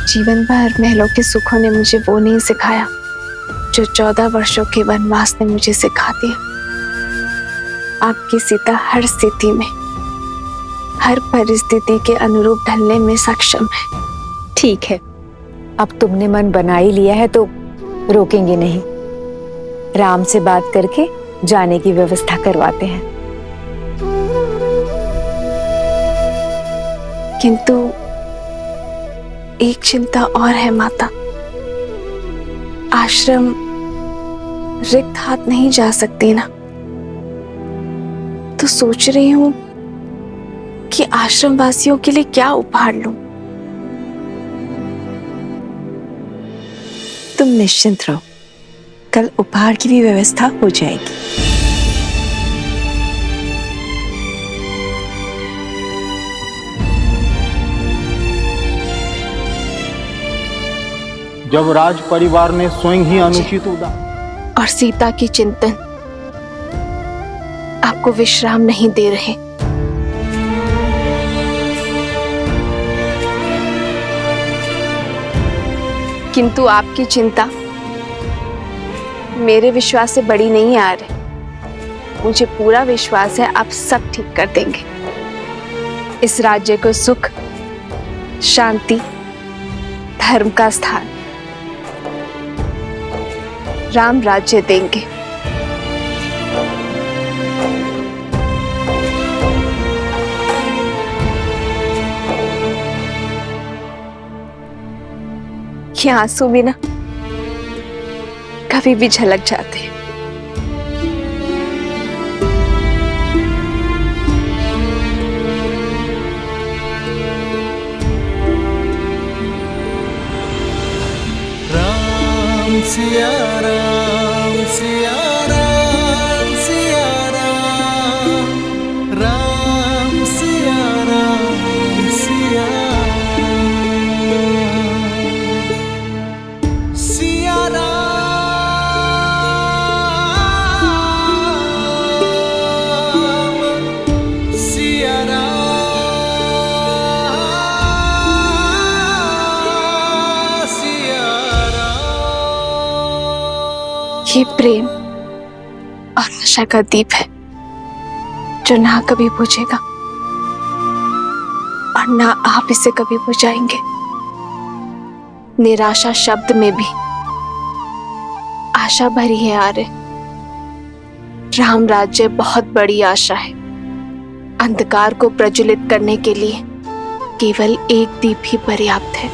जीवन भर महलों के सुखों ने मुझे वो नहीं सिखाया जो 14 वर्षों के वनवास ने मुझे सिखा दिया। आपकी सीता हर स्थिति में, हर परिस्थिति के अनुरूप ढलने में सक्षम है। ठीक है, अब तुमने मन बना ही लिया है तो रोकेंगे नहीं। राम से बात करके जाने की व्यवस्था करवाते हैं। किंतु एक चिंता और है माता, आश्रम रिक्त हाथ नहीं जा सकती ना। तो सोच रही हूं कि आश्रम वासियों के लिए क्या उपहार लूं। तुम निश्चिंत रहो, कल उपहार की भी व्यवस्था हो जाएगी। जब राज परिवार ने स्वयं ही अनुचित उदार और सीता की चिंतन आपको विश्राम नहीं दे रहे। किंतु आपकी चिंता मेरे विश्वास से बड़ी नहीं आ रही। मुझे पूरा विश्वास है आप सब ठीक कर देंगे। इस राज्य को सुख, शांति, धर्म का स्थान, राम राज्य देंगे। ये आंसू भी ना कभी भी झलक जाते हैं। राम सिया राम सिया राम सिया राम, राम सिया राम सिया राम, सिया राम सिया राम सिया राम। ये प्रेम और आशा का दीप है जो ना कभी बुझेगा और ना आप इसे कभी बुझाएंगे। निराशा शब्द में भी आशा भरी है आर्य। राम राज्य बहुत बड़ी आशा है। अंधकार को प्रज्वलित करने के लिए केवल एक दीप ही पर्याप्त है।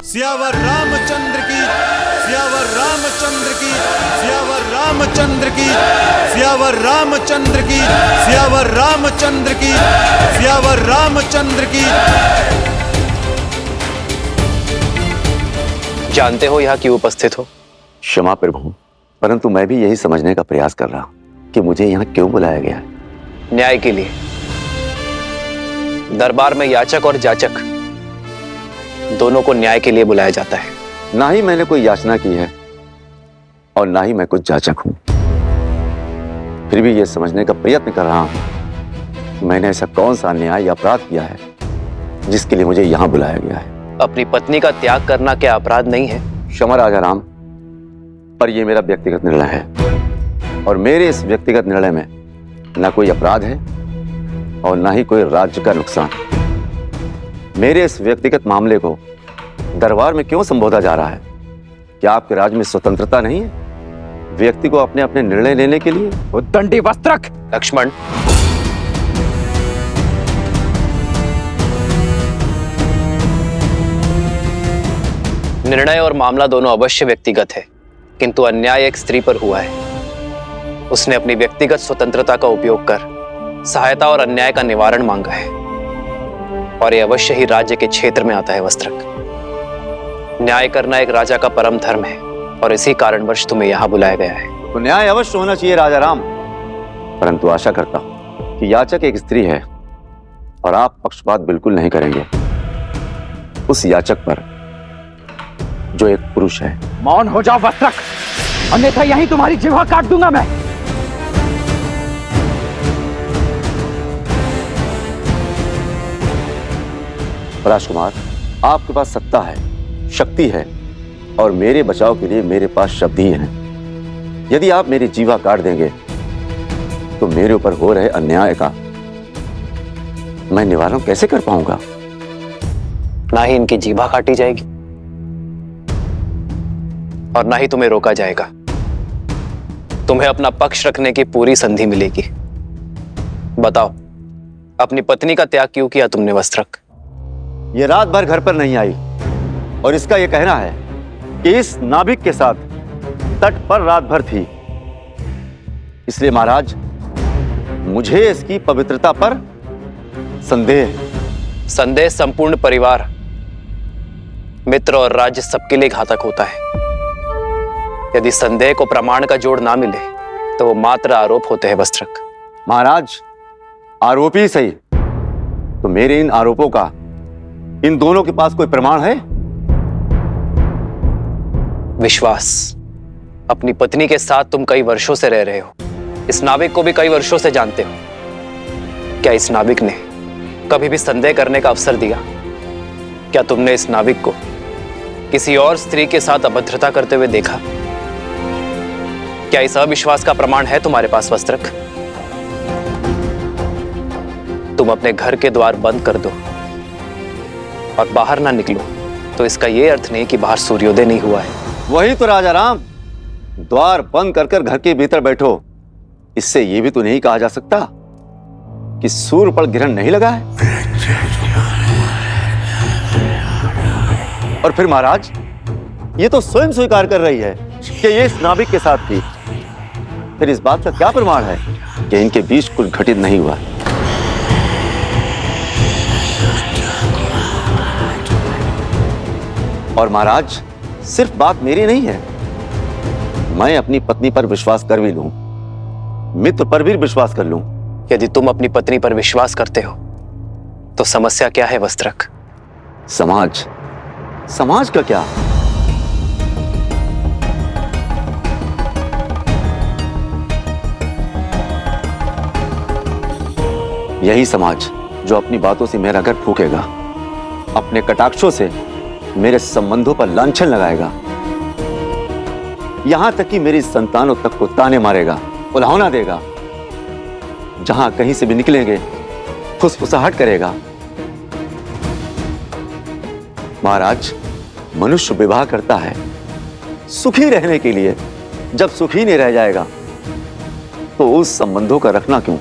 सियावर रामचंद्र की, सियावर रामचंद्र की, सियावर रामचंद्र की, सियावर रामचंद्र की, सियावर रामचंद्र की, सियावर रामचंद्र की। जानते हो यहाँ क्यों उपस्थित हो? क्षमा प्रभु, परंतु मैं भी यही समझने का प्रयास कर रहा हूँ कि मुझे यहाँ क्यों बुलाया गया है। न्याय के लिए। दरबार में याचक और जाचक दोनों को न्याय के लिए बुलाया जाता है। ना ही मैंने कोई याचना की है और ना ही मैं कुछ जाचक हूं। फिर भी यह समझने का प्रयत्न कर रहा हूं कि मैंने ऐसा कौन सा अन्याय या अपराध किया है जिसके लिए मुझे यहां बुलाया गया है। अपनी पत्नी का त्याग करना क्या अपराध नहीं है? क्षमा राजा राम, पर यह मेरा व्यक्तिगत निर्णय है और मेरे इस व्यक्तिगत निर्णय में ना कोई अपराध है और ना ही कोई राज्य का नुकसान। मेरे इस व्यक्तिगत मामले को दरबार में क्यों संबोधा जा रहा है? क्या आपके राज्य में स्वतंत्रता नहीं है व्यक्ति को अपने अपने निर्णय लेने के लिए? उद्दंडी वस्त्रक। लक्ष्मण, निर्णय और मामला दोनों अवश्य व्यक्तिगत है, किंतु अन्याय एक स्त्री पर हुआ है। उसने अपनी व्यक्तिगत स्वतंत्रता का उपयोग कर सहायता और अन्याय का निवारण मांगा है और यह अवश्य ही राज्य के क्षेत्र में आता है। वस्त्रक, न्याय करना एक राजा का परम धर्म है और इसी कारणवश तुम्हें यहाँ बुलाया गया है। तो न्याय अवश्य होना चाहिए राजा राम, परंतु आशा करता हूं कि याचक एक स्त्री है और आप पक्षपात बिल्कुल नहीं करेंगे उस याचक पर जो एक पुरुष है। मौन हो जाओ वस्त्रक। अन्यथा यहीं तुम्हारी जिह्वा काट दूंगा मैं। राजकुमार, आपके पास सत्ता है, शक्ति है, और मेरे बचाव के लिए मेरे पास शब्द ही हैं। यदि आप मेरी जीवा काट देंगे तो मेरे ऊपर हो रहे अन्याय का मैं निवारण कैसे कर पाऊंगा? ना ही इनकी जीभा काटी जाएगी और ना ही तुम्हें रोका जाएगा। तुम्हें अपना पक्ष रखने की पूरी संधि मिलेगी। बताओ, अपनी पत्नी का त्याग क्यों किया तुमने वस्त्रक? ये रात भर घर पर नहीं आई और इसका यह कहना है कि इस नाभिक के साथ तट पर रात भर थी। इसलिए महाराज, मुझे इसकी पवित्रता पर संदेह है। संदेह संपूर्ण परिवार, मित्र और राज्य सबके लिए घातक होता है। यदि संदेह को प्रमाण का जोड़ ना मिले तो वो मात्र आरोप होते हैं वस्त्रक। महाराज, आरोपी सही, तो मेरे इन आरोपों का इन दोनों के पास कोई प्रमाण है? विश्वास। अपनी पत्नी के साथ तुम कई वर्षों से रह रहे हो, इस नाविक को भी कई वर्षों से जानते हो। क्या इस नाविक ने कभी भी संदेह करने का अवसर दिया? क्या तुमने इस नाविक को किसी और स्त्री के साथ अभद्रता करते हुए देखा? क्या इस अविश्वास का प्रमाण है तुम्हारे पास वस्त्रक? तुम अपने घर के द्वार बंद कर दो और बाहर ना निकलो तो इसका यह अर्थ नहीं कि बाहर सूर्योदय नहीं हुआ है। वही तो राजा राम, द्वार बंद कर घर के भीतर बैठो, इससे यह भी तो नहीं कहा जा सकता कि सूर्य पर ग्रहण नहीं लगा है। और फिर महाराज, ये तो स्वयं स्वीकार कर रही है कि ये इस नाविक के साथ थी। फिर इस बात का क्या प्रमाण है कि इनके बीच कुछ घटित नहीं हुआ? और महाराज, सिर्फ बात मेरी नहीं है, मैं अपनी पत्नी पर विश्वास कर भी लूं, मित्र पर भी विश्वास कर लूं। यदि तुम अपनी पत्नी पर विश्वास करते हो तो समस्या क्या है वस्त्रक? समाज, समाज का क्या? यही समाज जो अपनी बातों से मेरा घर फूकेगा, अपने कटाक्षों से मेरे संबंधों पर लांछन लगाएगा, यहां तक कि मेरी संतानों तक को ताने मारेगा, उल्हाना देगा। जहां कहीं से भी निकलेंगे फुसफुसाहट करेगा। महाराज, मनुष्य विवाह करता है सुखी रहने के लिए। जब सुखी नहीं रह जाएगा तो उस संबंधों का रखना क्यों?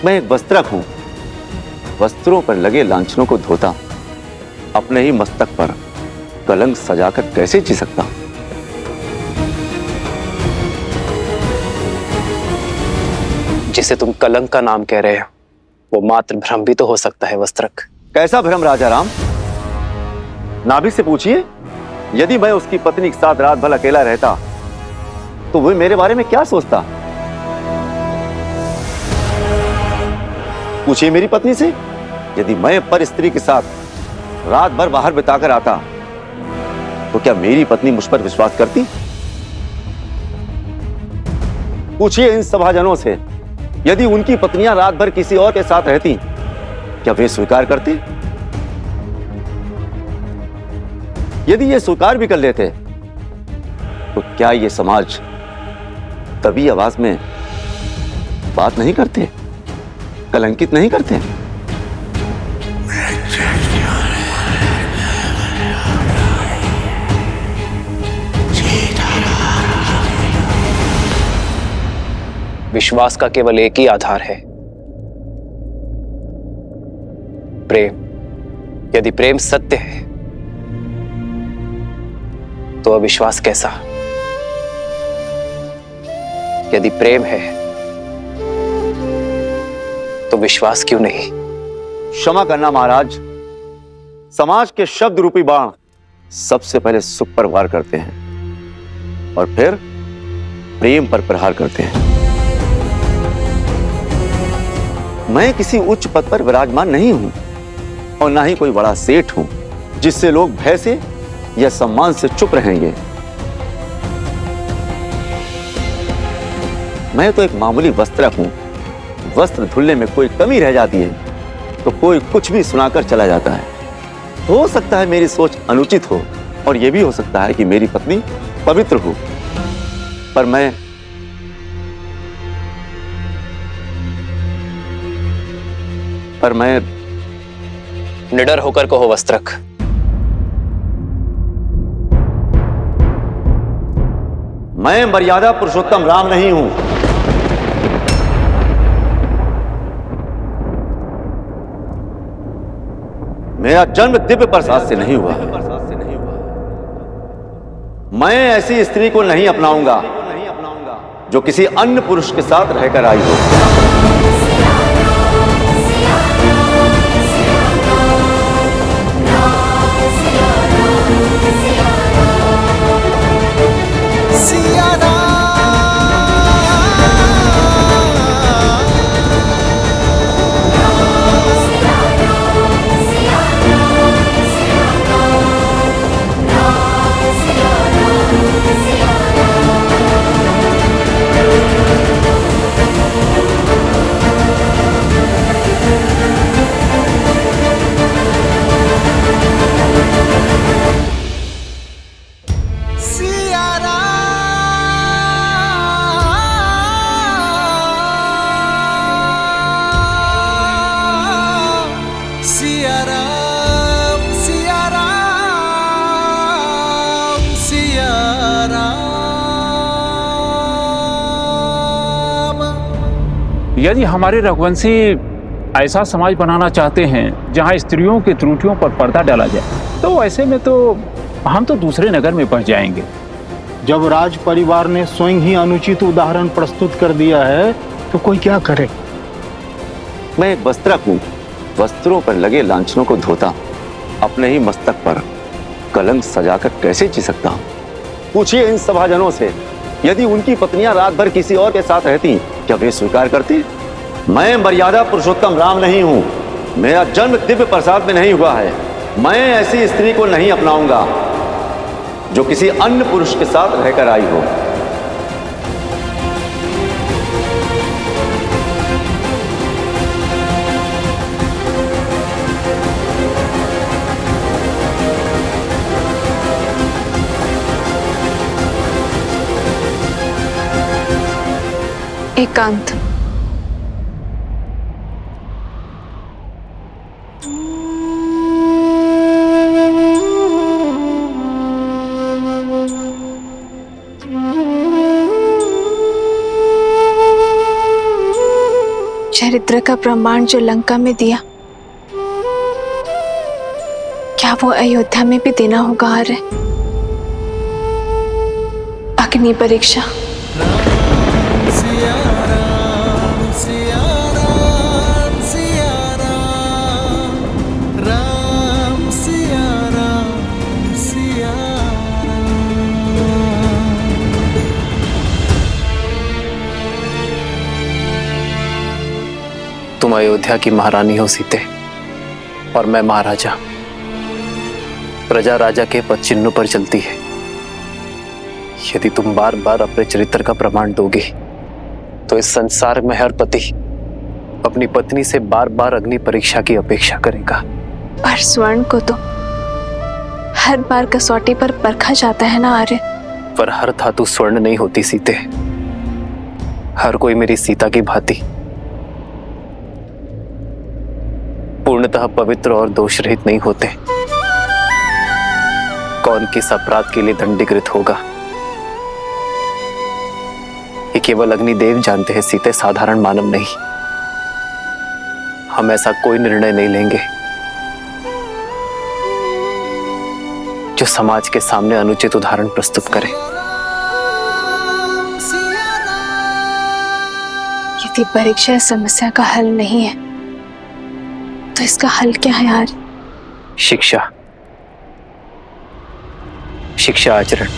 मैं एक वस्त्रक हूं, वस्त्रों पर लगे लांछनों को धोता, अपने ही मस्तक पर कलंक सजाकर कैसे जी सकता? जिसे तुम कलंक का नाम कह रहे हो वो मात्र भ्रम भी तो हो सकता है वस्त्रक। कैसा भ्रम राजा राम? नाभिक से पूछिए, यदि मैं उसकी पत्नी के साथ रात भर अकेला रहता तो वह मेरे बारे में क्या सोचता? पूछिए मेरी पत्नी से, यदि मैं पर स्त्री के साथ रात भर बाहर बिताकर आता तो क्या मेरी पत्नी मुझ पर विश्वास करती? पूछिए इन सभाजनों से, यदि उनकी पत्नियां रात भर किसी और के साथ रहती क्या वे स्वीकार करते? यदि ये स्वीकार भी कर लेते तो क्या ये समाज तभी आवाज में बात नहीं करते, कलंकित नहीं करते? विश्वास का केवल एक ही आधार है, प्रेम। यदि प्रेम सत्य है तो अविश्वास कैसा? यदि प्रेम है तो विश्वास क्यों नहीं? क्षमा करना महाराज, समाज के शब्द रूपी बाण सबसे पहले सुख पर वार करते हैं और फिर प्रेम पर प्रहार करते हैं। मैं किसी उच्च पद पर विराजमान नहीं हूं और ना ही कोई बड़ा सेठ हूं जिससे लोग भय से या सम्मान से चुप रहेंगे। मैं तो एक मामूली वस्त्रक हूं। वस्त्र धुलने में कोई कमी रह जाती है तो कोई कुछ भी सुनाकर चला जाता है। हो सकता है मेरी सोच अनुचित हो और यह भी हो सकता है कि मेरी पत्नी पवित्र हो, पर मैं निडर होकर कहो वस्त्रक। मैं मर्यादा पुरुषोत्तम राम नहीं हूं। मेरा जन्म दिव्य प्रसाद से नहीं हुआ। मैं ऐसी स्त्री को नहीं अपनाऊंगा जो किसी अन्य पुरुष के साथ रहकर आई हो। यदि हमारे रघुवंशी ऐसा समाज बनाना चाहते हैं जहां स्त्रियों की त्रुटियों पर पर्दा डाला जाए, तो ऐसे में तो हम तो दूसरे नगर में बस जाएंगे। जब राज परिवार ने स्वयं ही अनुचित उदाहरण प्रस्तुत कर दिया है तो कोई क्या करे। मैं एक वस्त्रक हूं। वस्त्रों पर लगे लांछनों को धोता, अपने ही मस्तक पर कलंक सजाकर कैसे जी सकता हूं? पूछिए इन सभाजनों से, यदि उनकी पत्नियां रात भर किसी और के साथ रहती क्या वे स्वीकार करती? मैं मर्यादा पुरुषोत्तम राम नहीं हूं। मेरा जन्म दिव्य प्रसाद में नहीं हुआ है। मैं ऐसी स्त्री को नहीं अपनाऊंगा जो किसी अन्य पुरुष के साथ रहकर आई हो। एकांत। चरित्र का प्रमाण जो लंका में दिया, क्या वो अयोध्या में भी देना होगा? आर्य अग्नि परीक्षा। तुम अयोध्या की महारानी हो सीते, और मैं महाराजा। प्रजा राजा के पद चिन्हों पर चलती है। यदि तुम बार बार अपने चरित्र का प्रमाण दोगे तो इस संसार में हर पति अपनी पत्नी से बार बार अग्नि परीक्षा की अपेक्षा करेगा। पर स्वर्ण को तो हर बार कसौटी पर परखा जाता है ना आर्य। पर हर धातु स्वर्ण नहीं होती सीते। हर कोई मेरी सीता की भांति पूर्णतः पवित्र और दोष रहित नहीं होते। कौन किस अपराध के लिए दंडीकृत होगा, ये केवल अग्निदेव जानते हैं सीते, साधारण मानव नहीं। हम ऐसा कोई निर्णय नहीं लेंगे जो समाज के सामने अनुचित उदाहरण प्रस्तुत करे। यदि परीक्षा इस समस्या का हल नहीं है तो इसका हल क्या है यार? शिक्षा। शिक्षा आचरण।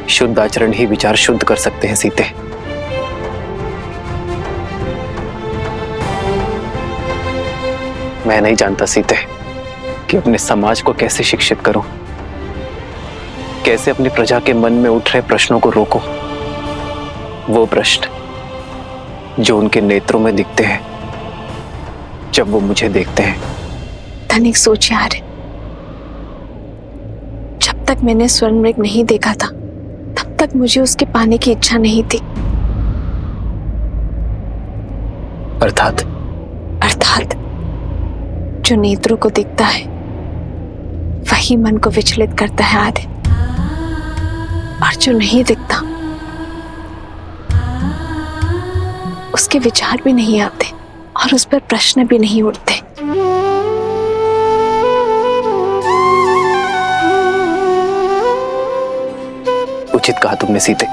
शुद्ध आचरण ही विचार शुद्ध कर सकते हैं सीते। मैं नहीं जानता सीते कि अपने समाज को कैसे शिक्षित करूं, कैसे अपनी प्रजा के मन में उठ रहे प्रश्नों को रोकूं, वो प्रश्न जो उनके नेत्रों में दिखते हैं जब वो मुझे देखते हैं। धनिक सोच यार, जब तक मैंने स्वर्ण मृग नहीं देखा था तब तक मुझे उसके पाने की इच्छा नहीं थी। अर्थात जो नेत्रों को दिखता है वही मन को विचलित करता है आदि, और जो नहीं दिखता उसके विचार भी नहीं आते और उस पर प्रश्न भी नहीं उठते। उचित कहा तुमने सीते।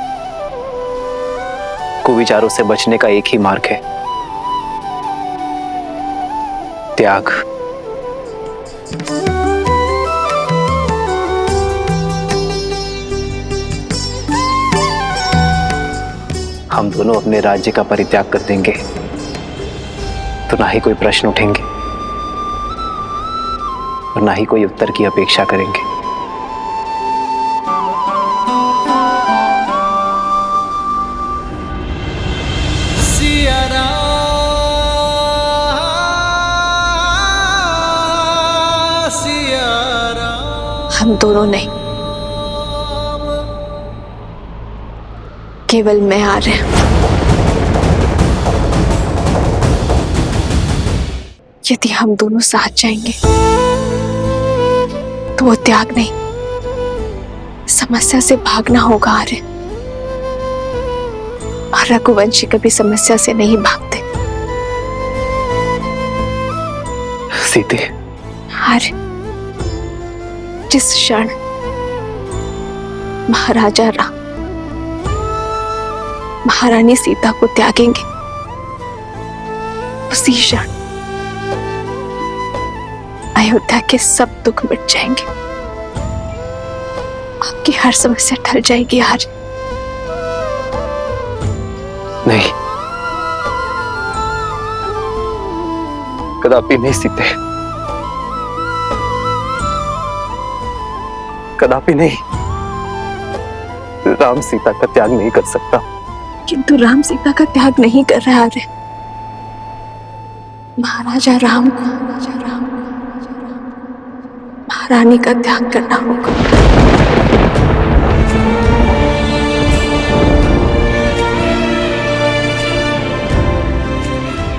कुविचारों से बचने का एक ही मार्ग है, त्याग। हम दोनों अपने राज्य का परित्याग कर देंगे तो ना ही कोई प्रश्न उठेंगे और ना ही कोई उत्तर की अपेक्षा करेंगे। हम दोनों नहीं, केवल मैं आ रहे हैं। यदि हम दोनों साथ जाएंगे तो वो त्याग नहीं, समस्या से भागना होगा आर्य। और रघुवंशी कभी समस्या से नहीं भागते। सीते, आर्य, जिस क्षण महाराजा राम महारानी सीता को त्यागेंगे उसी क्षण अयोध्या के सब दुख मिट जाएंगे, आपकी हर समस्या टल जाएगी। आज नहीं, कदापि नहीं सीते, कदापि नहीं। राम सीता का त्याग नहीं कर सकता। किंतु राम सीता का त्याग नहीं कर रहा है। महाराजा राम को महारानी का त्याग करना होगा,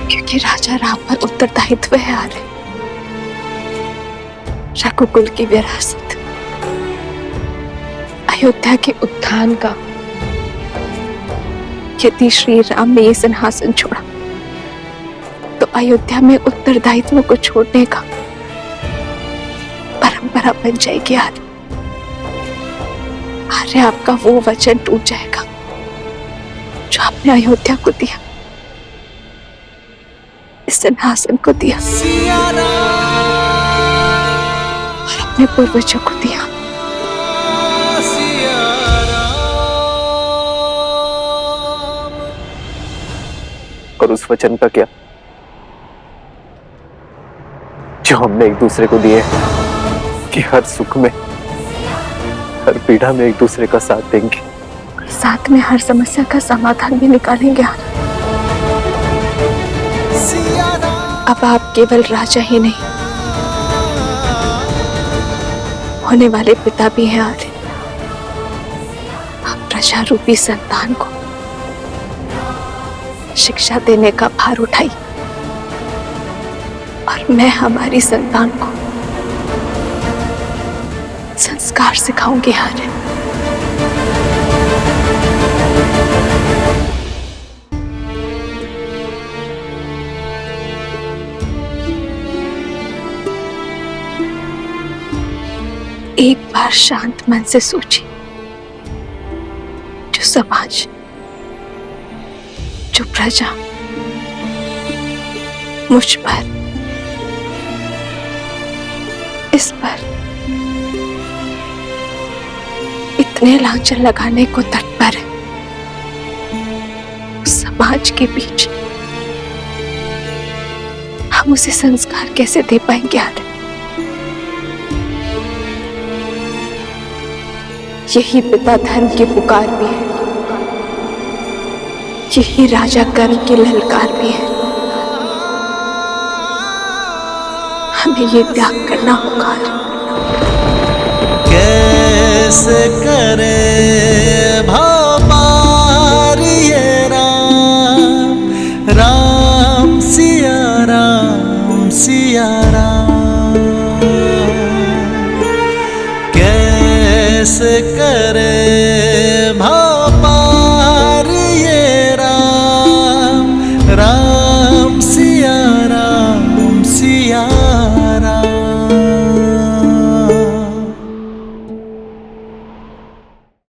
क्योंकि राजा राम पर उत्तरदायित्व है आर्य। रघुकुल की विरासत, अयोध्या के उत्थान का। यदि श्री राम ने ये सिंहासन छोड़ा तो अयोध्या में उत्तरदायित्व को छोड़ने का परंपरा बन जाएगी आर्य। आर्य, आपका वो वचन टूट जाएगा जो आपने अयोध्या को दिया, इस सिंहासन को दिया और अपने पूर्वजों को दिया। और उस वचन का क्या जो हमने एक दूसरे को दिए कि हर सुख में हर पीड़ा में एक दूसरे का साथ देंगे, साथ में हर समस्या का समाधान भी निकालेंगे। अब आप केवल राजा ही नहीं, होने वाले पिता भी हैं आर्य। आप प्रजा रूपी संतान को शिक्षा देने का भार उठाई और मैं हमारी संतान को संस्कार सिखाऊंगी आर्य। एक बार शांत मन से सोचिए, जो समाज, जो प्रजा मुझ पर, इस पर इतने लांछन लगाने को तत्पर है, उस समाज के बीच हम उसे संस्कार कैसे दे पाएंगे आर्य? यही पिता धर्म की पुकार भी है, यही राजा कर्म की ललकार भी है। हमें ये त्याग करना होगा। कैसे करे